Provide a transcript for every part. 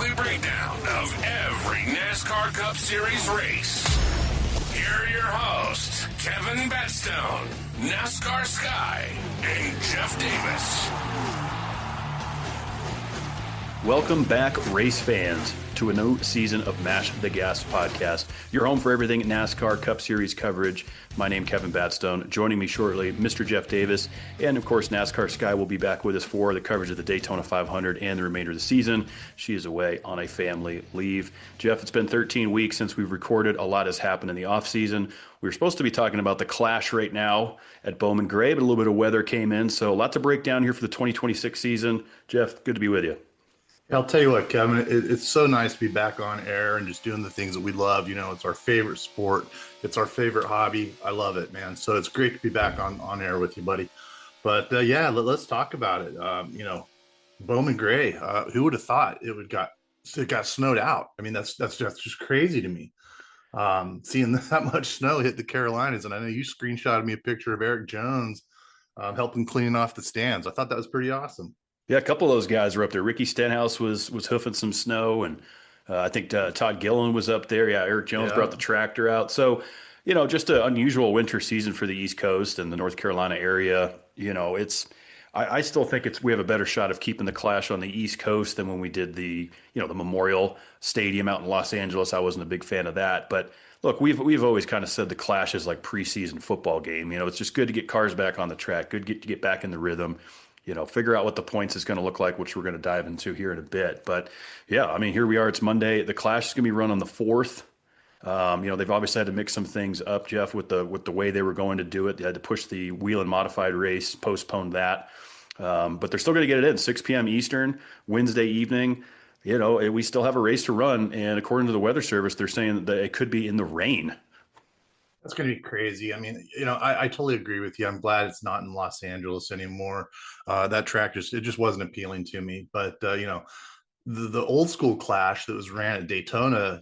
weekly breakdown of every NASCAR Cup Series race. Here are your hosts, Kevin Batstone, NASCAR Sky, and Jeff Davis. Welcome back, race fans, to a new season of Mash the Gas podcast. Your home for everything NASCAR Cup Series coverage. My name, Kevin Batstone. Joining me shortly, Mr. Jeff Davis. And, of course, NASCAR Sky will be back with us for the coverage of the Daytona 500 and the remainder of the season. She is away on a family leave. Jeff, it's been 13 weeks since we've recorded. A lot has happened in the offseason. We were supposed to be talking about the Clash right now at Bowman Gray, but a little bit of weather came in. So a lot to break down here for the 2026 season. Jeff, good to be with you. I'll tell you what, Kevin, it's so nice to be back on air and just doing the things that we love. You know, it's our favorite sport. It's our favorite hobby. I love it, man. So it's great to be back on air with you, buddy. But yeah, let's talk about it. Bowman Gray, who would have thought it got snowed out? I mean, that's just crazy to me. Seeing that much snow hit the Carolinas. And I know you screenshotted me a picture of Eric Jones helping clean off the stands. I thought that was pretty awesome. Yeah, a couple of those guys were up there. Ricky Stenhouse was hoofing some snow, and I think Todd Gilliland was up there. Yeah, Eric Jones brought the tractor out. So, you know, just an unusual winter season for the East Coast and the North Carolina area. You know, I still think we have a better shot of keeping the Clash on the East Coast than when we did the Memorial Stadium out in Los Angeles. I wasn't a big fan of that, but look, we've always kind of said the Clash is like preseason football game. You know, it's just good to get cars back on the track, good to get back in the rhythm. You know, figure out what the points is going to look like, which we're going to dive into here in a bit. But yeah, I mean, here we are. It's Monday. The Clash is going to be run on the 4th. They've obviously had to mix some things up, Jeff, with the way they were going to do it. They had to push the wheel and modified race, postpone that. But they're still going to get it in 6 p.m. Eastern, Wednesday evening. You know, we still have a race to run. And according to the Weather Service, they're saying that it could be in the rain. That's going to be crazy. I mean, you know, I totally agree with you. I'm glad it's not in Los Angeles anymore. That track just wasn't appealing to me. But, the old school Clash that was ran at Daytona,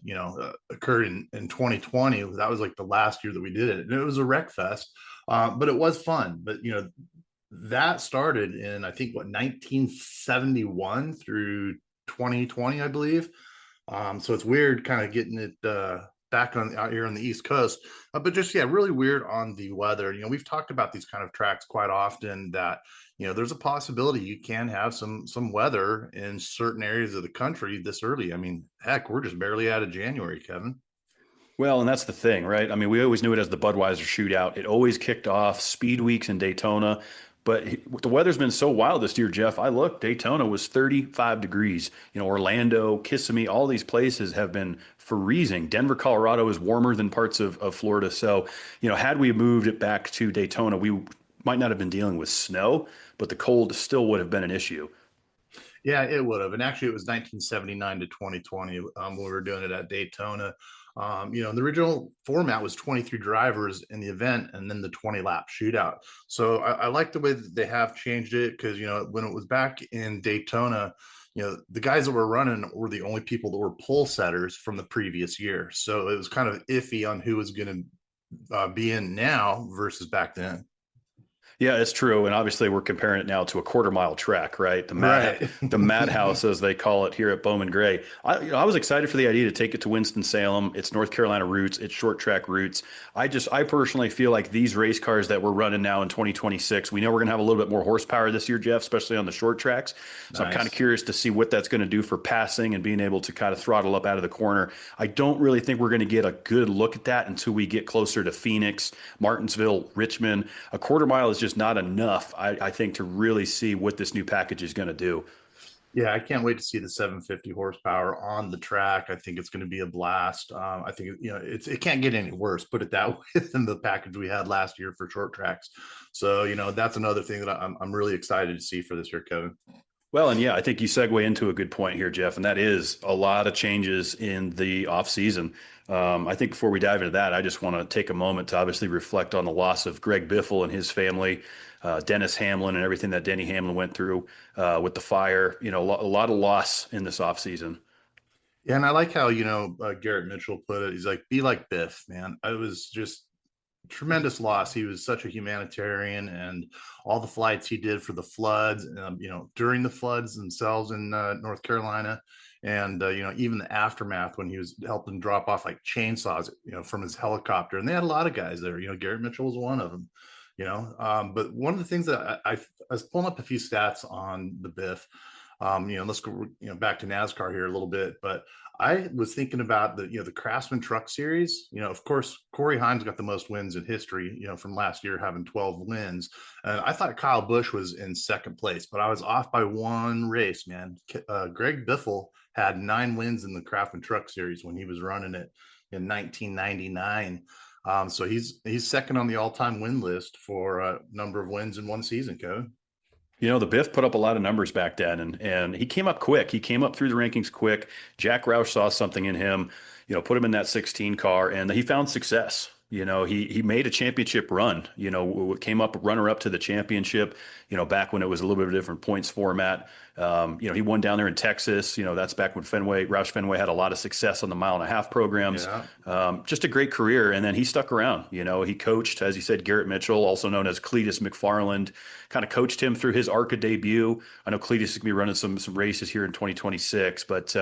occurred in 2020. That was like the last year that we did it. And it was a wreck fest, but it was fun. But, that started in, I think, 1971 through 2020, I believe. So it's weird kind of getting it back out here on the East Coast, but just really weird on the weather. We've talked about these kind of tracks quite often that there's a possibility you can have some weather in certain areas of the country this early. I mean, heck, we're just barely out of January, Kevin. Well, and that's the thing, right? I mean, we always knew it as the Budweiser Shootout. It always kicked off speed weeks in Daytona. But the weather's been so wild this year, Jeff. I looked, Daytona was 35 degrees. Orlando, Kissimmee, all these places have been freezing. Denver, Colorado is warmer than parts of Florida. So, had we moved it back to Daytona, we might not have been dealing with snow, but the cold still would have been an issue. Yeah, it would have. And actually, it was 1979 to 2020 when we were doing it at Daytona. The original format was 23 drivers in the event and then the 20-lap shootout. So I like the way that they have changed it because, when it was back in Daytona, the guys that were running were the only people that were pole setters from the previous year. So it was kind of iffy on who was going to be in now versus back then. Yeah, it's true. And obviously we're comparing it now to a quarter-mile track, right? The madhouse, as they call it here at Bowman Gray. I was excited for the idea to take it to Winston-Salem. It's North Carolina roots. It's short track roots. I personally feel like these race cars that we're running now in 2026, we know we're going to have a little bit more horsepower this year, Jeff, especially on the short tracks. So nice. I'm kind of curious to see what that's going to do for passing and being able to kind of throttle up out of the corner. I don't really think we're going to get a good look at that until we get closer to Phoenix, Martinsville, Richmond. A quarter mile is just not enough, I think, to really see what this new package is going to do. Yeah, I can't wait to see the 750 horsepower on the track. I think it's going to be a blast. I think it can't get any worse, put it that way, than the package we had last year for short tracks. So that's another thing that I'm really excited to see for this year, Kevin. Well, and yeah, I think you segue into a good point here, Jeff, and that is a lot of changes in the offseason. I think before we dive into that, I just want to take a moment to obviously reflect on the loss of Greg Biffle and his family, Dennis Hamlin and everything that Denny Hamlin went through with the fire. A lot of loss in this offseason. Yeah, and I like how, Garrett Mitchell put it. He's like, be like Biff, man. I was just tremendous loss. He was such a humanitarian, and all the flights he did for the floods, during the floods themselves in North Carolina, and even the aftermath when he was helping drop off like chainsaws, from his helicopter. And they had a lot of guys there. Garrett Mitchell was one of them. But one of the things that I was pulling up a few stats on the Biff. Let's go, back to NASCAR here a little bit, but I was thinking about the Craftsman Truck Series. Of course, Corey Heim's got the most wins in history, from last year having 12 wins. And I thought Kyle Busch was in second place, but I was off by one race, man. Greg Biffle had 9 wins in the Craftsman Truck Series when he was running it in 1999. So he's second on the all-time win list for a number of wins in one season, Code. The Biff put up a lot of numbers back then, and he came up quick. He came up through the rankings quick. Jack Roush saw something in him, put him in that 16 car, and he found success. He made a championship run, came up runner up to the championship, back when it was a little bit of a different points format. He won down there in Texas. That's back when Roush Fenway had a lot of success on the mile-and-a-half programs. Yeah. Just a great career. And then he stuck around. He coached, as you said, Garrett Mitchell, also known as Cletus McFarland, kind of coached him through his ARCA debut. I know Cletus is going to be running some races here in 2026, but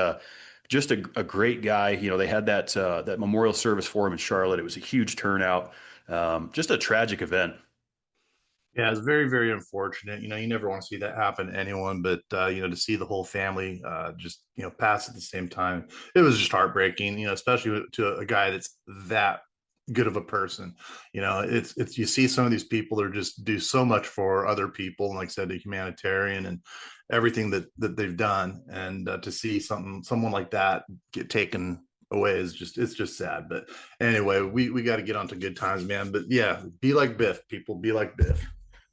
just a great guy. They had that memorial service for him in Charlotte. It was a huge turnout. Just a tragic event. Yeah, it's very, very unfortunate. You never want to see that happen to anyone, but to see the whole family just pass at the same time, it was just heartbreaking. Especially to a guy that's that good of a person. It's you see some of these people that just do so much for other people, and like I said, a humanitarian and everything that they've done, and to see someone like that get taken away is just sad. But anyway, we got to get on to good times, man. But yeah, be like Biff, people. Be like Biff.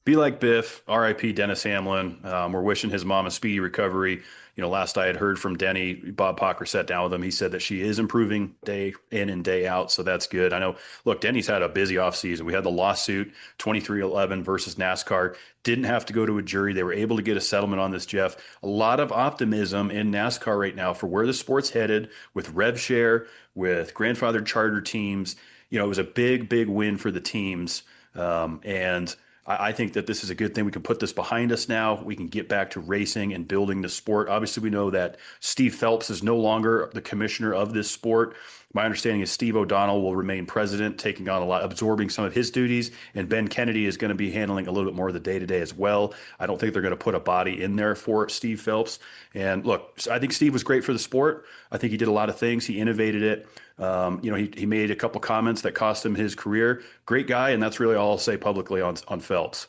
Be like Biff. R.I.P. Dennis Hamlin. We're wishing his mom a speedy recovery. Last I had heard from Denny, Bob Pocker sat down with him. He said that she is improving day in and day out, so that's good. I know, look, Denny's had a busy offseason. We had the lawsuit, 2311 versus NASCAR. Didn't have to go to a jury. They were able to get a settlement on this, Jeff. A lot of optimism in NASCAR right now for where the sport's headed with rev share, with grandfathered charter teams. It was a big, big win for the teams, and I think that this is a good thing. We can put this behind us now. We can get back to racing and building the sport. Obviously, we know that Steve Phelps is no longer the commissioner of this sport. My understanding is Steve O'Donnell will remain president, taking on absorbing some of his duties, and Ben Kennedy is going to be handling a little bit more of the day-to-day as well. I don't think they're going to put a body in there for Steve Phelps. And look, I think Steve was great for the sport. I think he did a lot of things. He innovated it. He made a couple comments that cost him his career. Great guy, and that's really all I'll say publicly on Phelps.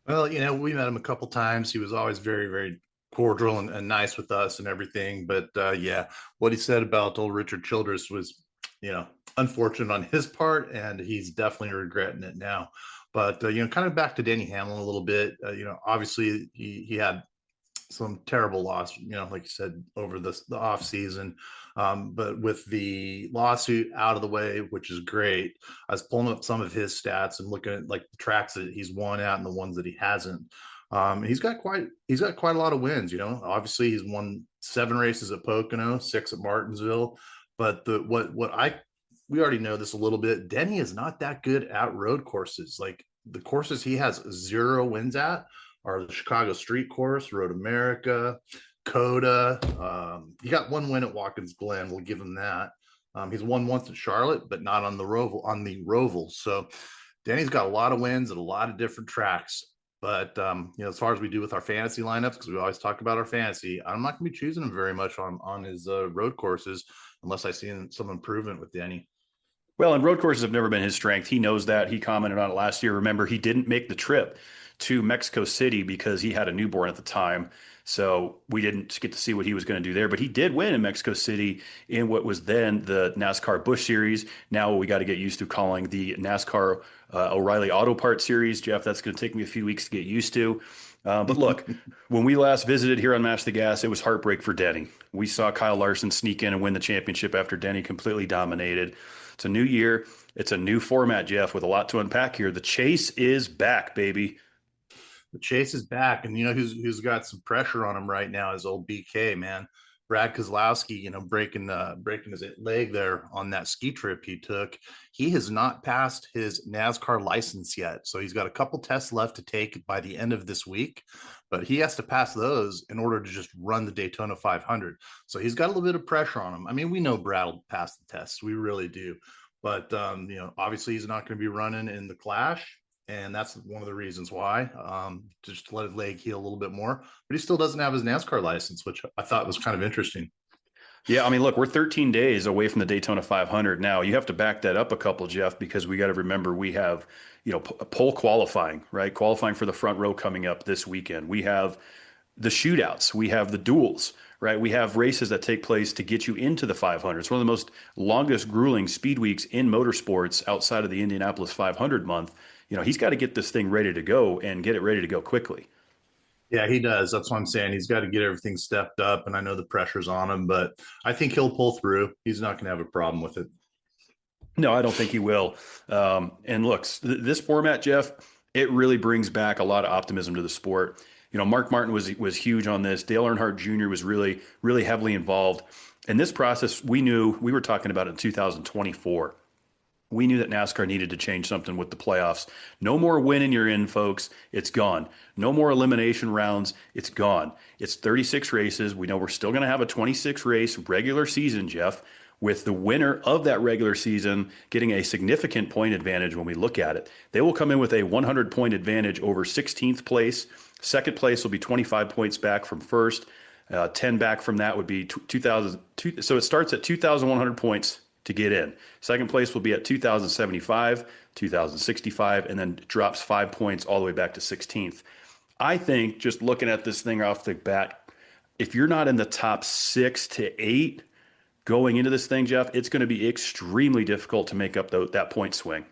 Well, we met him a couple times. He was always very, very cordial and nice with us and everything. But yeah, what he said about old Richard Childress was, unfortunate on his part, and he's definitely regretting it now. But kind of back to Denny Hamlin a little bit. Obviously he had some terrible loss, like you said, over the off season. But with the lawsuit out of the way, which is great, I was pulling up some of his stats and looking at like the tracks that he's won at and the ones that he hasn't. He's got quite a lot of wins. Obviously he's won 7 races at Pocono, 6 at Martinsville. But we already know this a little bit. Denny is not that good at road courses. Like the courses he has 0 wins at are the Chicago Street Course, Road America, Coda. He got 1 win at Watkins Glen. We'll give him that. He's won once at Charlotte, but not on the Roval. So Denny's got a lot of wins at a lot of different tracks. But as far as we do with our fantasy lineups, because we always talk about our fantasy, I'm not going to be choosing him very much on his road courses unless I see some improvement with Denny. Well, and road courses have never been his strength. He knows that. He commented on it last year. Remember, he didn't make the trip to Mexico City because he had a newborn at the time. So we didn't get to see what he was going to do there. But he did win in Mexico City in what was then the NASCAR Busch Series. Now we got to get used to calling the NASCAR O'Reilly Auto Parts Series. Jeff, that's going to take me a few weeks to get used to. But look, when we last visited here on Mash the Gas, it was heartbreak for Denny. We saw Kyle Larson sneak in and win the championship after Denny completely dominated. It's a new year. It's a new format, Jeff, with a lot to unpack here. The chase is back, baby. The chase is back, and who's got some pressure on him right now is old BK, man. Brad Kozlowski, breaking his leg there on that ski trip he took. He has not passed his NASCAR license yet. So he's got a couple tests left to take by the end of this week, but he has to pass those in order to just run the Daytona 500. So he's got a little bit of pressure on him. I mean, we know Brad will pass the tests. We really do. But, obviously he's not going to be running in the Clash. And that's one of the reasons why, just to let his leg heal a little bit more. But he still doesn't have his NASCAR license, which I thought was kind of interesting. Yeah, I mean, look, we're 13 days away from the Daytona 500 now. You have to back that up a couple, Jeff, because we got to remember we have, pole qualifying, right? Qualifying for the front row coming up this weekend. We have the shootouts. We have the duels, right? We have races that take place to get you into the 500. It's one of the most longest, grueling speed weeks in motorsports outside of the Indianapolis 500 month. He's got to get this thing ready to go and get it ready to go quickly. Yeah, he does. That's what I'm saying. He's got to get everything stepped up, and I know the pressure's on him, but I think he'll pull through. He's not going to have a problem with it. No, I don't think he will. And look, this format, Jeff, it really brings back a lot of optimism to the sport. Mark Martin was huge on this. Dale Earnhardt Jr. was really, really heavily involved. And this process, we were talking about it in 2024. We knew that NASCAR needed to change something with the playoffs. No more win and you're in, folks. It's gone. No more elimination rounds. It's gone. It's 36 races. We know we're still going to have a 26 race regular season, Jeff, with the winner of that regular season getting a significant point advantage when we look at it. They will come in with a 100-point advantage over 16th place. Second place will be 25 points back from first. 10 back from that would be 2,000. So it starts at 2,100 points to get in. Second place will be at 2,075, 2,065, and then drops 5 points all the way back to 16th. I think just looking at this thing off the bat, if you're not in the top 6 to 8 going into this thing, Jeff, it's going to be extremely difficult to make up that point swing.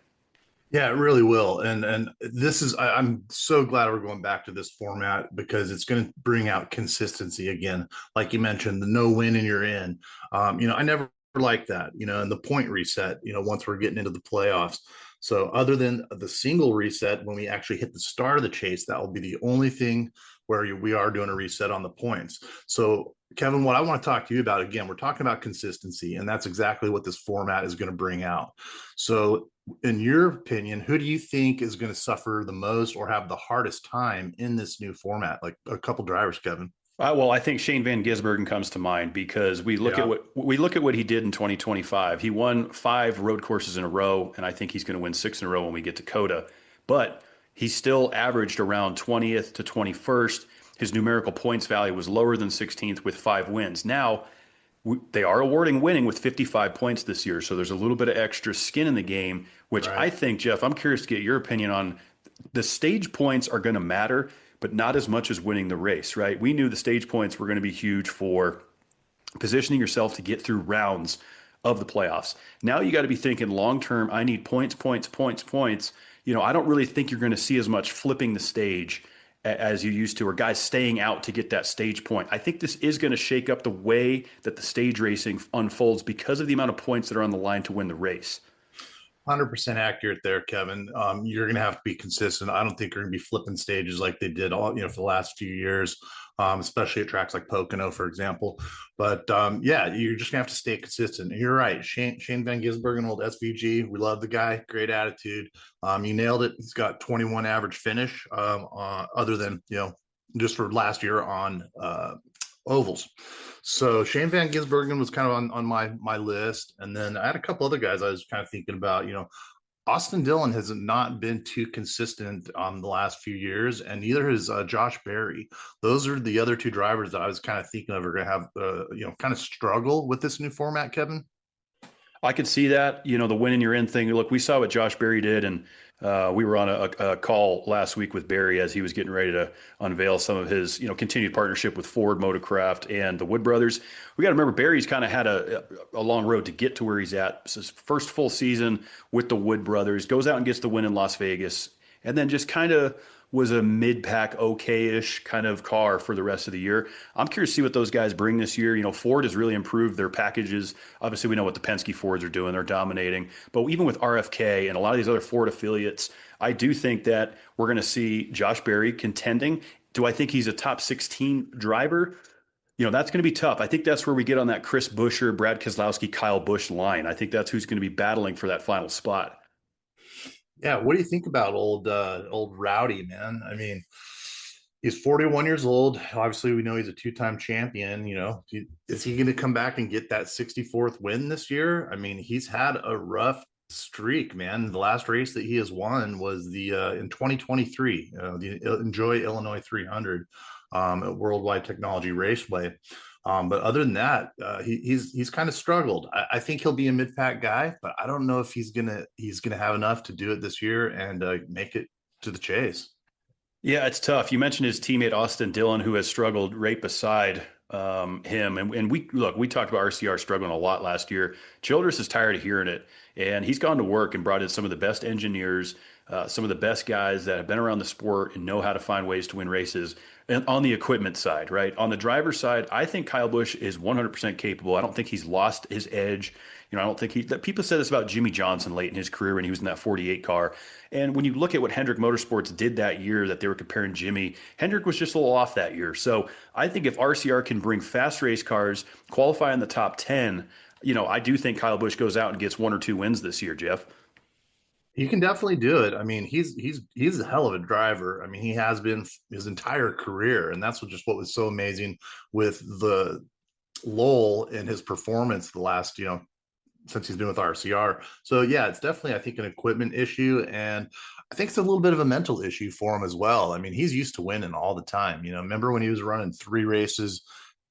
Yeah, it really will. And this is, I'm so glad we're going back to this format because it's going to bring out consistency again. Like you mentioned, the no win and you're in. I never like that, and the point reset, once we're getting into the playoffs. So other than the single reset, when we actually hit the start of the chase, that will be the only thing where we are doing a reset on the points. So Kevin, what I want to talk to you about, again, we're talking about consistency, and that's exactly what this format is going to bring out. So in your opinion, who do you think is going to suffer the most or have the hardest time in this new format? Like a couple drivers, Kevin. Well, I think Shane Van Gisbergen comes to mind because we look at what he did in 2025. He won 5 road courses in a row, and I think he's going to win 6 in a row when we get to COTA. But he still averaged around 20th to 21st. His numerical points value was lower than 16th with 5 wins. Now, they are awarding winning with 55 points this year, so there's a little bit of extra skin in the game, which right. I think, Jeff, I'm curious to get your opinion on. The stage points are going to matter, but not as much as winning the race, right? We knew the stage points were going to be huge for positioning yourself to get through rounds of the playoffs. Now you got to be thinking long-term, I need points. I don't really think you're going to see as much flipping the stage as you used to, or guys staying out to get that stage point. I think this is going to shake up the way that the stage racing unfolds because of the amount of points that are on the line to win the race. 100% accurate there, Kevin. You're going to have to be consistent. I don't think you're going to be flipping stages like they did all, for the last few years, especially at tracks like Pocono, for example. But you're just going to have to stay consistent. And you're right. Shane Van Gisbergen, old SVG. We love the guy. Great attitude. You nailed it. He's got 21 average finish, other than, just for last year on ovals. So Shane Van Gisbergen was kind of on my list. And then I had a couple other guys I was kind of thinking about, Austin Dillon has not been too consistent the last few years, and neither has Josh Berry. Those are the other 2 drivers that I was kind of thinking of are going to have, kind of struggle with this new format, Kevin. I could see that, the win and you're in thing. Look, we saw what Josh Berry did, and we were on a call last week with Berry as he was getting ready to unveil some of his, continued partnership with Ford Motorcraft and the Wood Brothers. We got to remember Berry's kind of had a long road to get to where he's at. It's his first full season with the Wood Brothers, goes out and gets the win in Las Vegas, and then just kind of was a mid-pack, okay-ish kind of car for the rest of the year. I'm curious to see what those guys bring this year. Ford has really improved their packages. Obviously, we know what the Penske Fords are doing. They're dominating. But even with RFK and a lot of these other Ford affiliates, I do think that we're going to see Josh Berry contending. Do I think he's a top 16 driver? That's going to be tough. I think that's where we get on that Chris Buescher, Brad Keselowski, Kyle Busch line. I think that's who's going to be battling for that final spot. Yeah, what do you think about old Rowdy, man? I mean, he's 41 years old. Obviously, we know he's a two-time champion. Is he going to come back and get that 64th win this year? I mean, he's had a rough streak, man. The last race that he has won was the in 2023, the Enjoy Illinois 300 at Worldwide Technology Raceway. But other than that, he's kind of struggled. I think he'll be a mid-pack guy, but I don't know if he's gonna have enough to do it this year and make it to the chase. Yeah, it's tough. You mentioned his teammate Austin Dillon, who has struggled right beside him. And we talked about RCR struggling a lot last year. Childress is tired of hearing it, and he's gone to work and brought in some of the best engineers, some of the best guys that have been around the sport and know how to find ways to win races. And on the equipment side, right? On the driver's side, I think Kyle Busch is 100% capable. I don't think he's lost his edge. I don't think people said this about Jimmy Johnson late in his career when he was in that 48 car. And when you look at what Hendrick Motorsports did that year that they were comparing Jimmy, Hendrick was just a little off that year. So I think if RCR can bring fast race cars, qualify in the top 10, I do think Kyle Busch goes out and gets 1 or 2 wins this year, Jeff. He can definitely do it. I mean, he's a hell of a driver. I mean, he has been his entire career, and that's what was so amazing with the lull in his performance the last, since he's been with RCR. So yeah, it's definitely, I think, an equipment issue, and I think it's a little bit of a mental issue for him as well. I mean, he's used to winning all the time. Remember when he was running 3 races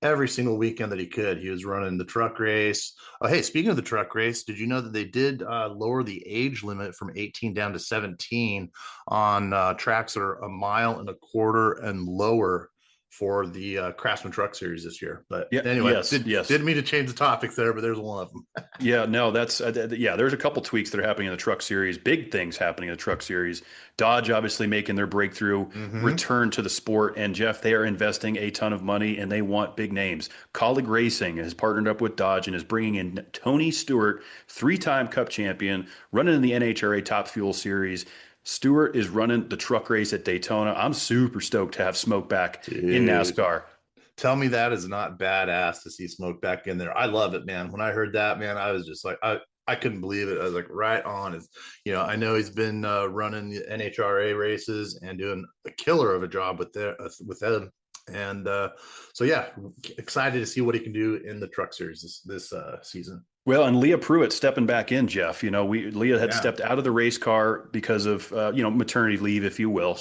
every single weekend that he could? He was running the truck race. Oh, hey, speaking of the truck race, did you know that they did lower the age limit from 18 down to 17 on tracks that are 1.25 miles and lower for the Craftsman Truck Series this year? But yeah, anyway, yes. Didn't mean to change the topics there, but there's one of them. Yeah, no, that's there's a couple tweaks that are happening in the Truck Series, big things happening in the Truck Series. Dodge obviously making their breakthrough return to the sport, and Jeff, they are investing a ton of money and they want big names. Colleague Racing has partnered up with Dodge and is bringing in Tony Stewart, 3-time Cup champion, running in the NHRA Top Fuel Series. Stewart is running the truck race at Daytona. I'm super stoked to have Smoke back in NASCAR. Tell me that is not badass to see Smoke back in there. I love it, man. When I heard that, man, I was just like, I couldn't believe it. I was like, right on. I know he's been running the NHRA races and doing a killer of a job with them. And so, yeah, excited to see what he can do in the Truck Series this season. Well, and Leah Pruitt stepping back in, Jeff. Leah had stepped out of the race car because of maternity leave, if you will.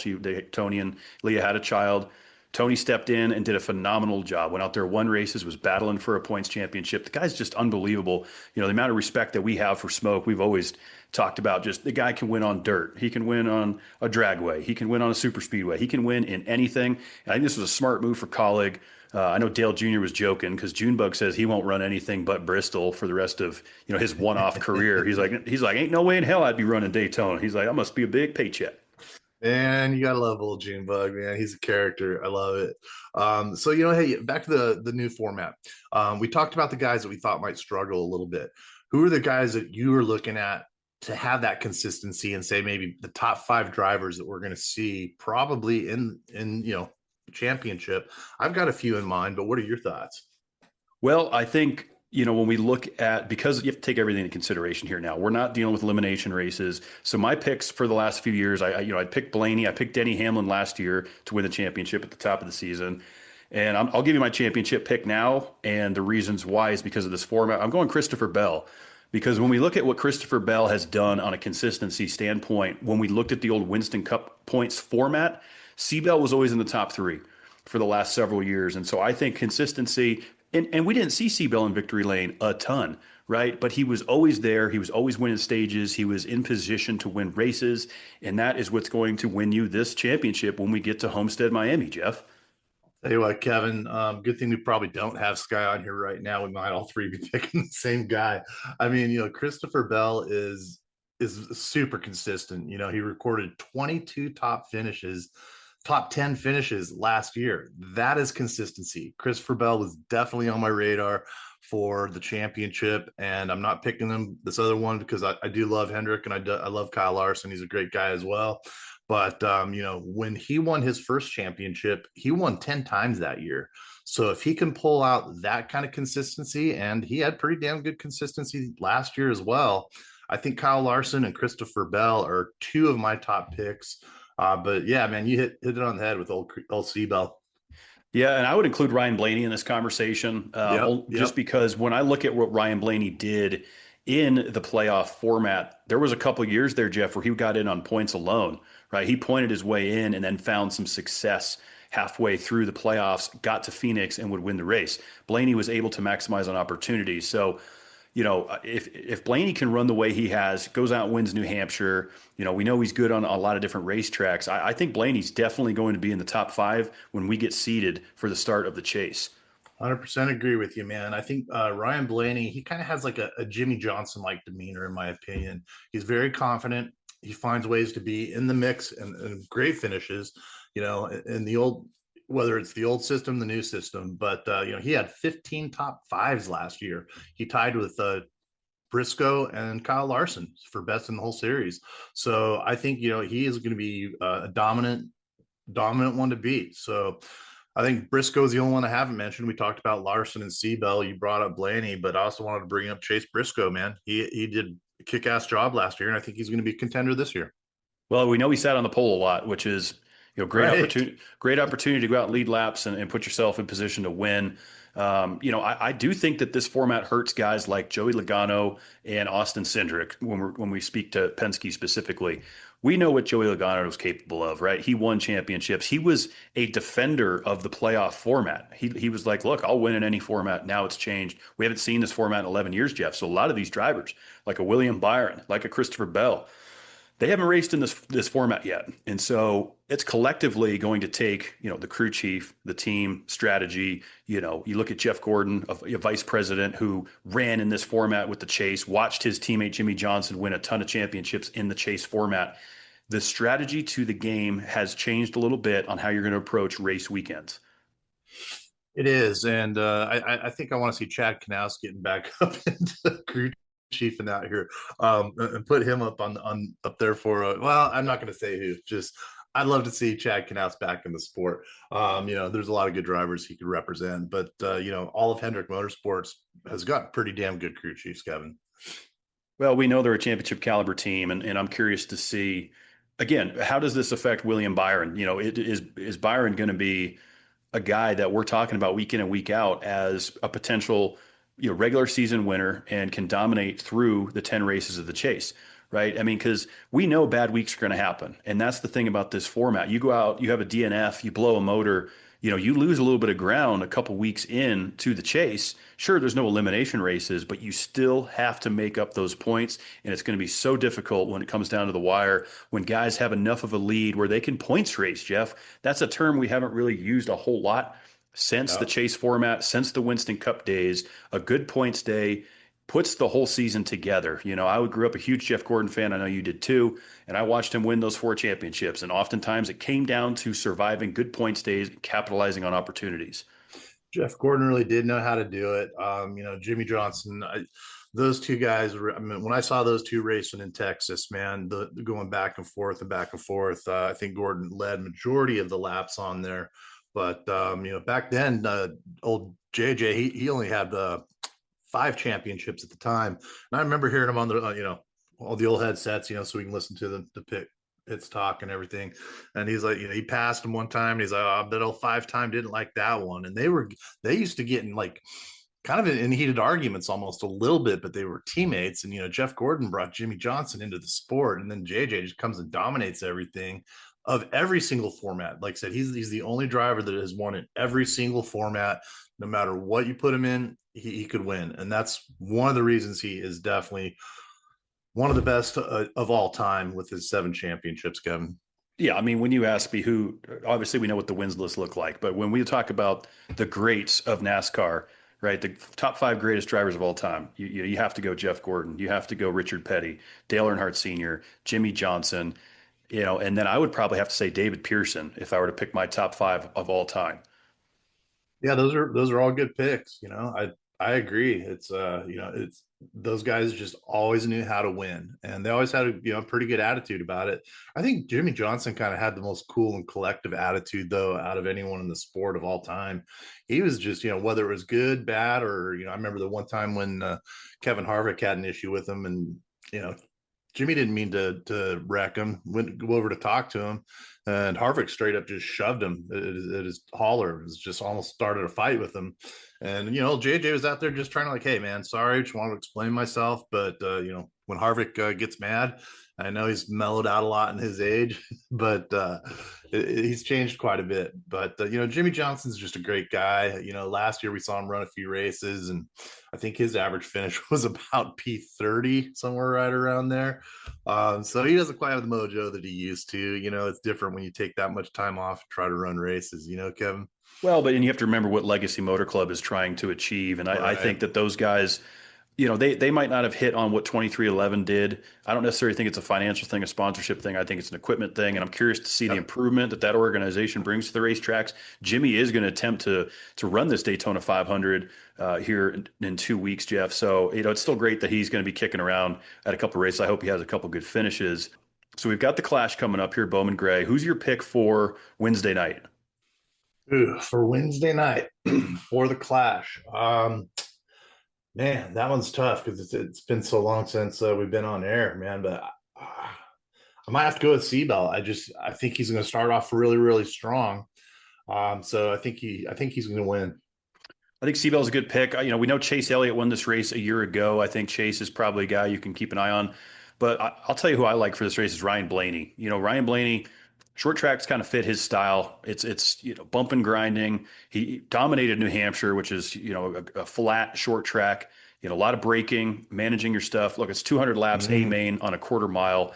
Tony and Leah had a child. Tony stepped in and did a phenomenal job. Went out there, won races, was battling for a points championship. The guy's just unbelievable. The amount of respect that we have for Smoke, we've always talked about. Just the guy can win on dirt. He can win on a dragway. He can win on a super speedway. He can win in anything. And I think this was a smart move for Colleague. I know Dale Jr. was joking because Junebug says he won't run anything but Bristol for the rest of his one-off career. He's like, ain't no way in hell I'd be running Daytona. He's like, that must be a big paycheck. Man, you gotta love old Junebug, man. He's a character. I love it. So hey, back to the new format. We talked about the guys that we thought might struggle a little bit. Who are the guys that you were looking at to have that consistency and say maybe the top 5 drivers that we're going to see probably in championship? I've got a few in mind, but what are your thoughts? Well, I think when we look at, because you have to take everything into consideration here now, we're not dealing with elimination races. So my picks for the last few years, I picked Blaney, I picked Denny Hamlin last year to win the championship at the top of the season. And I'll give you my championship pick now. And the reasons why is because of this format. I'm going Christopher Bell, because when we look at what Christopher Bell has done on a consistency standpoint, when we looked at the old Winston Cup points format, C-Bell was always in the top 3 for the last several years. And so I think consistency, and we didn't see C-Bell in victory lane a ton, right? But he was always there. He was always winning stages. He was in position to win races. And that is what's going to win you this championship when we get to Homestead, Miami, Jeff. Tell you what, Kevin, good thing we probably don't have Sky on here right now. We might all 3 be picking the same guy. I mean, Christopher Bell is super consistent. He recorded 22 top 10 finishes last year. That is consistency. Christopher Bell was definitely on my radar for the championship, and I'm not picking them this other one because I do love Hendrick, and I love Kyle Larson. He's a great guy as well. But when he won his first championship, he won 10 times that year. So if he can pull out that kind of consistency, and he had pretty damn good consistency last year as well, I think Kyle Larson and Christopher Bell are two of my top picks. But yeah, man, you hit it on the head with old C-Bell. Yeah, and I would include Ryan Blaney in this conversation, just because when I look at what Ryan Blaney did in the playoff format, there was a couple of years there, Jeff, where he got in on points alone, right? He pointed his way in and then found some success halfway through the playoffs, got to Phoenix and would win the race. Blaney was able to maximize on opportunities. So if Blaney can run the way he has, goes out and wins New Hampshire, we know he's good on a lot of different racetracks. I think Blaney's definitely going to be in the top 5 when we get seeded for the start of the chase. 100% agree with you, man. I think Ryan Blaney, he kind of has like a Jimmy Johnson-like demeanor, in my opinion. He's very confident. He finds ways to be in the mix and great finishes, in the old, whether it's the old system, the new system. But, he had 15 top 5s last year. He tied with Briscoe and Kyle Larson for best in the whole series. So I think, he is going to be a dominant one to beat. So I think Briscoe is the only one I haven't mentioned. We talked about Larson and C-Bell. You brought up Blaney, but I also wanted to bring up Chase Briscoe, man. He did a kick-ass job last year, and I think he's going to be a contender this year. Well, we know he sat on the pole a lot, which is great Right. opportunity to go out and lead laps and put yourself in position to win. I do think that this format hurts guys like Joey Logano and Austin Cindric when we speak to Penske specifically. We know what Joey Logano is capable of, right? He won championships. He was a defender of the playoff format. He was like, look, I'll win in any format. Now it's changed. We haven't seen this format in 11 years, Jeff. So a lot of these drivers, like a William Byron, like a Christopher Bell, they haven't raced in this format yet. And so it's collectively going to take, the crew chief, the team strategy. You look at Jeff Gordon, a vice president who ran in this format with the chase, watched his teammate Jimmy Johnson win a ton of championships in the chase format. The strategy to the game has changed a little bit on how you're going to approach race weekends. It is. And I think I want to see Chad Knaus getting back up into crew chiefing out here, and put him up up there for well, I'm not going to say who. Just I'd love to see Chad Knaus back in the sport. There's a lot of good drivers he could represent, but all of Hendrick Motorsports has got pretty damn good crew chiefs, Kevin. Well, we know they're a championship caliber team, and I'm curious to see again, how does this affect William Byron? Is Byron going to be a guy that we're talking about week in and week out as a potential regular season winner and can dominate through the 10 races of the chase, right? I mean, because we know bad weeks are going to happen. And that's the thing about this format. You go out, you have a DNF, you blow a motor, you lose a little bit of ground a couple weeks in to the chase. Sure, there's no elimination races, but you still have to make up those points. And it's going to be so difficult when it comes down to the wire, when guys have enough of a lead where they can points race, Jeff. That's a term we haven't really used a whole lot since the chase format, since the Winston Cup days. A good points day puts the whole season together. I grew up a huge Jeff Gordon fan. I know you did too. And I watched him win those 4 championships. And oftentimes it came down to surviving good points days, capitalizing on opportunities. Jeff Gordon really did know how to do it. Jimmy Johnson, those two guys, when I saw those two racing in Texas, man, going back and forth, I think Gordon led majority of the laps on there. But, back then, old JJ, he only had 5 championships at the time. And I remember hearing him on the, all the old headsets, so we can listen to the pits talk and everything. And he's like, he passed him one time. And he's like, oh, that old 5-time didn't like that one. And they used to get in like kind of in heated arguments almost a little bit, but they were teammates. And, Jeff Gordon brought Jimmy Johnson into the sport. And then JJ just comes and dominates everything of every single format. Like I said, he's the only driver that has won in every single format. No matter what you put him in, he could win. And that's one of the reasons he is definitely one of the best of all time with his 7 championships, Kevin. Yeah, I mean, when you ask me who, obviously we know what the wins list look like, but when we talk about the greats of NASCAR, right, the top 5 greatest drivers of all time, you have to go Jeff Gordon, you have to go Richard Petty, Dale Earnhardt Sr., Jimmy Johnson, and then I would probably have to say David Pearson if I were to pick my top 5 of all time. Yeah, those are all good picks. I agree. It's it's those guys just always knew how to win, and they always had a pretty good attitude about it. I think Jimmy Johnson kind of had the most cool and collective attitude though out of anyone in the sport of all time. He was just whether it was good, bad, or I remember the one time when Kevin Harvick had an issue with him, and you know Jimmy didn't mean to wreck him. Went go over to talk to him, and Harvick straight up just shoved him at his hauler. It was just almost started a fight with him. And JJ was out there just trying to like, hey man, sorry, just wanted to explain myself. But when Harvick gets mad, I know he's mellowed out a lot in his age, but he's changed quite a bit. But Jimmy Johnson's just a great guy. Last year we saw him run a few races, and I think his average finish was about P30, somewhere right around there. So he doesn't quite have the mojo that he used to. It's different when you take that much time off and try to run races. Kevin. Well, but and you have to remember what Legacy Motor Club is trying to achieve, and I think that those guys, they might not have hit on what 2311 did. I don't necessarily think it's a financial thing, a sponsorship thing. I think it's an equipment thing, and I'm curious to see the improvement that organization brings to the racetracks. Jimmy is going to attempt to run this Daytona 500 here in 2 weeks, Jeff. So it's still great that he's going to be kicking around at a couple of races. I hope he has a couple good finishes. So we've got the Clash coming up here, Bowman Gray. Who's your pick for Wednesday night? Ooh, for Wednesday night for the Clash. Man, that one's tough because it's been so long since we've been on air, man. But I might have to go with Seabell. I think he's going to start off really, really strong. So I think he's going to win. I think Seabell's a good pick. We know Chase Elliott won this race a year ago. I think Chase is probably a guy you can keep an eye on. But I'll tell you who I like for this race is Ryan Blaney. Ryan Blaney. Short tracks kind of fit his style. It's bump and grinding. He dominated New Hampshire, which is a flat short track. A lot of braking, managing your stuff. Look, it's 200 laps A main on a quarter mile.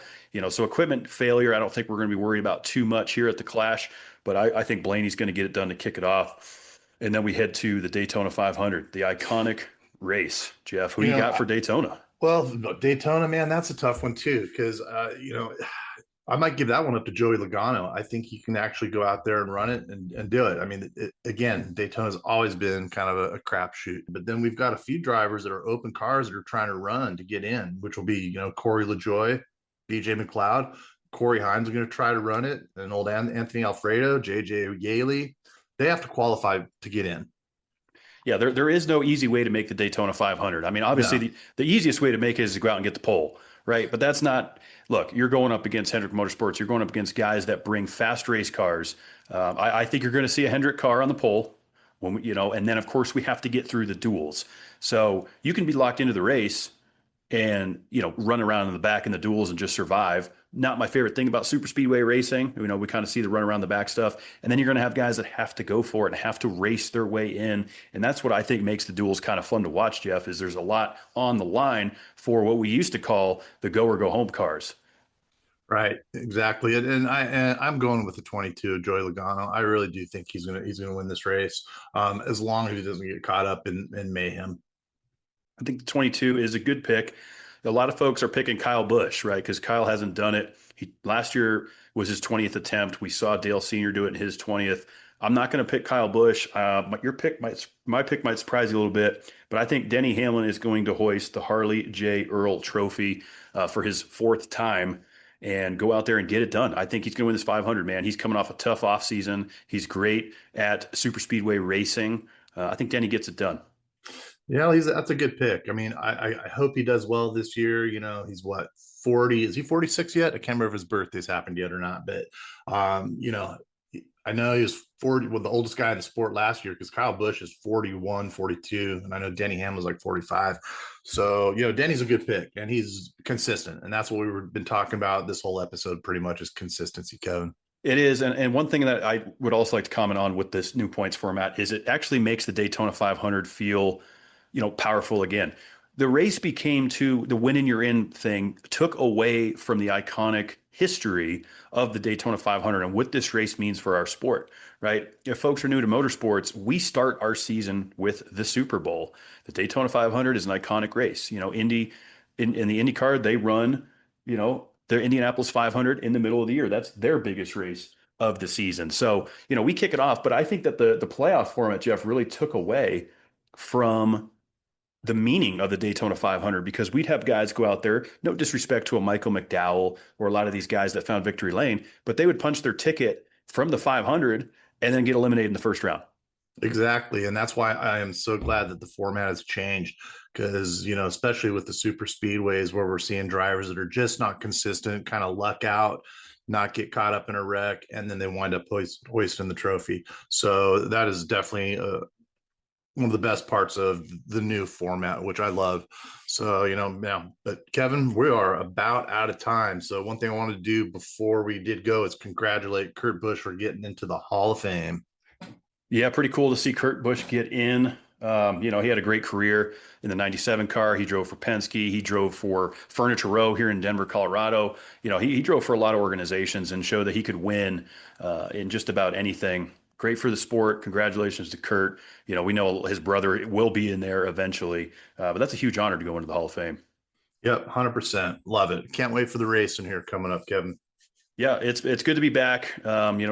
So equipment failure, I don't think we're going to be worried about too much here at the Clash. But I think Blaney's going to get it done to kick it off. And then we head to the Daytona 500, the iconic race. Jeff, who do you got for Daytona? Well, Daytona, man, that's a tough one too because I might give that one up to Joey Logano. I think he can actually go out there and run it and do it. I mean, again, Daytona's always been kind of a crapshoot. But then we've got a few drivers that are open cars that are trying to run to get in, which will be, Corey LaJoie, BJ McLeod, Corey Hines are going to try to run it, and old Anthony Alfredo, JJ Yaley. They have to qualify to get in. Yeah, there is no easy way to make the Daytona 500. I mean, obviously, the easiest way to make it is to go out and get the pole, right? But that's not – look, you're going up against Hendrick Motorsports. You're going up against guys that bring fast race cars. I think you're going to see a Hendrick car on the pole, and then, of course, we have to get through the duels. So you can be locked into the race and, run around in the back in the duels and just survive. Not my favorite thing about super speedway racing. We kind of see the run around the back stuff. And then you're going to have guys that have to go for it and have to race their way in. And that's what I think makes the duels kind of fun to watch, Jeff, is there's a lot on the line for what we used to call the go or go home cars. Right, exactly. And I'm going with the 22, Joey Logano. I really do think he's gonna win this race, as long as he doesn't get caught up in mayhem. I think the 22 is a good pick. A lot of folks are picking Kyle Busch, right? Because Kyle hasn't done it. Last year was his 20th attempt. We saw Dale Sr. do it in his 20th. I'm not going to pick Kyle Busch. My pick might surprise you a little bit, but I think Denny Hamlin is going to hoist the Harley J. Earl Trophy for his fourth time and go out there and get it done. I think he's going to win this 500, man. He's coming off a tough offseason. He's great at super speedway racing. I think Denny gets it done. Yeah, that's a good pick. I mean, I hope he does well this year. He's what, 40? Is he 46 yet? I can't remember if his birthday's happened yet or not. But, I know he was 40, the oldest guy in the sport last year because Kyle Busch is 41, 42. And I know Denny Hamlin's like 45. So, Denny's a good pick and he's consistent. And that's what we've been talking about this whole episode pretty much is consistency, Kevin. It is. And one thing that I would also like to comment on with this new points format is it actually makes the Daytona 500 feel powerful again. The race became the win and you're in thing took away from the iconic history of the Daytona 500 and what this race means for our sport, right? If folks are new to motorsports, we start our season with the Super Bowl. The Daytona 500 is an iconic race. Indy in the IndyCar, they run, their Indianapolis 500 in the middle of the year. That's their biggest race of the season. So, we kick it off, but I think that the playoff format, Jeff, really took away from the meaning of the Daytona 500, because we'd have guys go out there, no disrespect to a Michael McDowell or a lot of these guys that found victory lane, but they would punch their ticket from the 500 and then get eliminated in the first round. Exactly. And that's why I am so glad that the format has changed, because, especially with the super speedways where we're seeing drivers that are just not consistent, kind of luck out, not get caught up in a wreck, and then they wind up hoisting the trophy. So that is definitely one of the best parts of the new format, which I love. So, but Kevin, we are about out of time. So one thing I wanted to do before we did go is congratulate Kurt Busch for getting into the Hall of Fame. Yeah, pretty cool to see Kurt Busch get in. He had a great career in the 97 car. He drove for Penske. He drove for Furniture Row here in Denver, Colorado. He drove for a lot of organizations and showed that he could win in just about anything. Great for the sport. Congratulations to Kurt. We know his brother will be in there eventually, but that's a huge honor to go into the Hall of Fame. Yep, 100%. Love it. Can't wait for the racing here coming up, Kevin. Yeah, it's good to be back,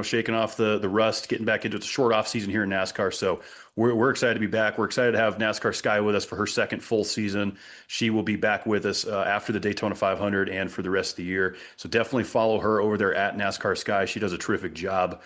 shaking off the rust, getting back into the short off season here in NASCAR. So we're excited to be back. We're excited to have NASCAR Sky with us for her second full season. She will be back with us after the Daytona 500 and for the rest of the year. So definitely follow her over there at NASCAR Sky. She does a terrific job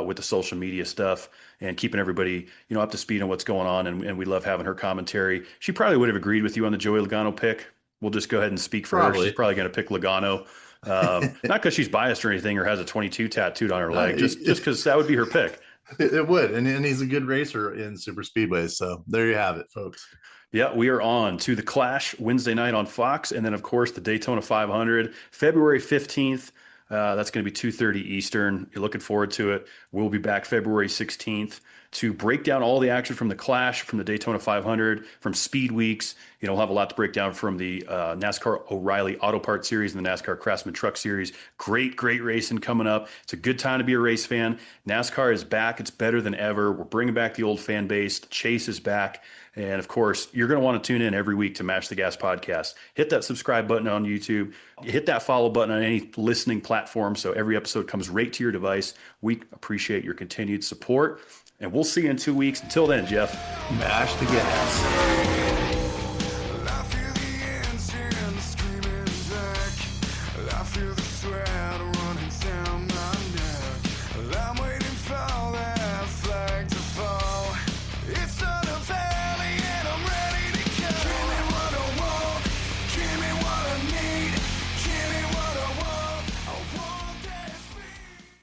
with the social media stuff and keeping everybody, up to speed on what's going on. And we love having her commentary. She probably would have agreed with you on the Joey Logano pick. We'll just go ahead and speak for her. She's probably going to pick Logano. Not because she's biased or anything or has a 22 tattooed on her leg, just because that would be her pick. It would. And he's a good racer in super speedways. So there you have it, folks. Yeah, we are on to the Clash Wednesday night on Fox. And then, of course, the Daytona 500, February 15th. That's going to be 2:30 Eastern. You're looking forward to it. We'll be back February 16th to break down all the action from the Clash, from the Daytona 500, from Speed Weeks. We'll have a lot to break down from the NASCAR O'Reilly Auto Parts Series and the NASCAR Craftsman Truck Series. Great racing coming up. It's a good time to be a race fan. NASCAR is back. It's better than ever. We're bringing back the old fan base. The chase is back. And of course, you're going to want to tune in every week to Mash the Gas podcast. Hit that subscribe button on YouTube. Hit that follow button on any listening platform so every episode comes right to your device. We appreciate your continued support. And we'll see you in 2 weeks. Until then, Jeff. Mash the gas.